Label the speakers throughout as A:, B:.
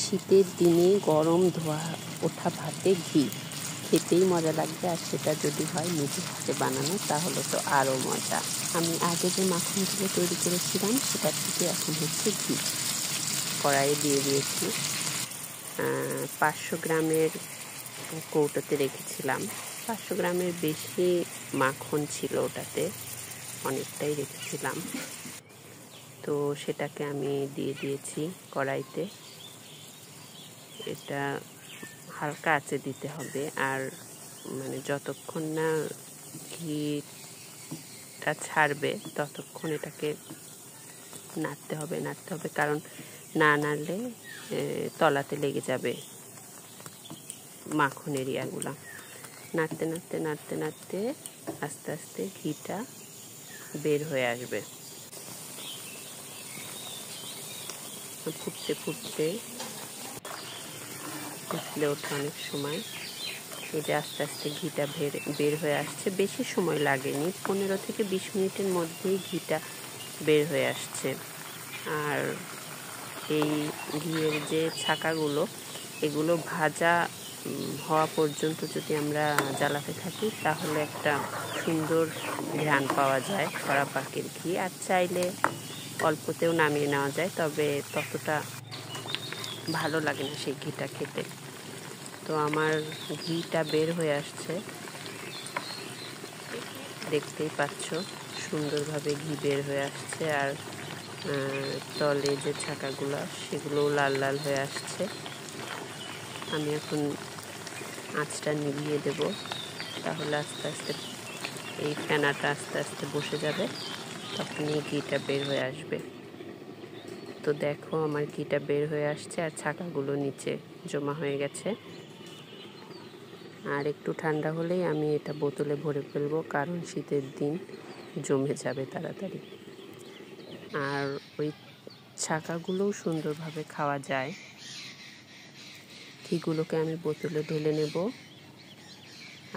A: শীতের দিনে গরম ধোয়া ওঠা ভাতে ঘি খেতেই মজা লাগবে, আর সেটা যদি হয় নিজে হাতে বানানো তাহলে তো আরও মজা। আমি আগে যে মাখনগুলো তৈরি করেছিলাম সেটা থেকে এখন হচ্ছে ঘি। কড়াইয়ে দিয়ে দিয়েছি 500 গ্রামের কৌটোতে রেখেছিলাম। 500 গ্রামের বেশি মাখন ছিল, ওটাতে অনেকটাই রেখেছিলাম। তো সেটাকে আমি দিয়ে দিয়েছি কড়াইতে। এটা হালকা আঁচে দিতে হবে, আর মানে যতক্ষণ না ঘিটা ছাড়বে ততক্ষণ এটাকে নাড়তে হবে কারণ না নাড়লে তলাতে লেগে যাবে মাখন এরিয়াগুলা। নাড়তে নাড়তে নাড়তে নাড়তে আস্তে আস্তে ঘিটা বের হয়ে আসবে। ফুটতে ফুটতে ফুটলে ওঠে অনেক সময়। এই যে আস্তে আস্তে ঘিটা বের হয়ে আসছে, বেশি সময় লাগেনি, 15 থেকে 20 মিনিটের মধ্যেই ঘিটা বের হয়ে আসছে। আর এই ঘিয়ের যে ছাকাগুলো, এগুলো ভাজা হওয়া পর্যন্ত যদি আমরা জ্বালাতে থাকি তাহলে একটা সুন্দর ঘ্রাণ পাওয়া যায় কড়া পাকের ঘি। আর চাইলে অল্পতেও নামিয়ে নেওয়া যায়, তবে ততটা ভালো লাগে না সেই ঘিটা খেতে। তো আমার ঘিটা বের হয়ে আসছে, দেখতেই পাচ্ছ সুন্দরভাবে ঘি বের হয়ে আসছে। আর তলে যে ছাকাগুলো সেগুলোও লাল লাল হয়ে আসছে। আমি এখন আঁচটা নিভিয়ে দেব, তাহলে আস্তে আস্তে এই ফেনাটা আস্তে আস্তে বসে যাবে, তখনই ঘিটা বের হয়ে আসবে। তো দেখো আমার ঘিটা বের হয়ে আসছে আর ছাকাগুলো নিচে জমা হয়ে গেছে। আর একটু ঠান্ডা হলেই আমি এটা বোতলে ভরে ফেলবো, কারণ শীতের দিন জমে যাবে তাড়াতাড়ি। আর ওই ছাকাগুলোও সুন্দরভাবে খাওয়া যায়। ঘিগুলোকে আমি বোতলে ঢেলে নেব।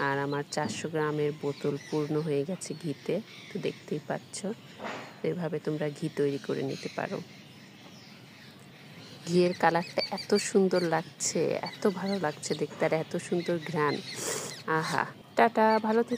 A: আর আমার 400 গ্রামের বোতল পূর্ণ হয়ে গেছে ঘিতে, তো দেখতেই পাচ্ছ। এভাবে তোমরা ঘি তৈরি করে নিতে পারো। ঘিয়ের কালারটা এত সুন্দর লাগছে, এত ভালো লাগছে দেখতে, আর এত সুন্দর ঘ্রাণ। আহা, টাটা, ভালো থেকো।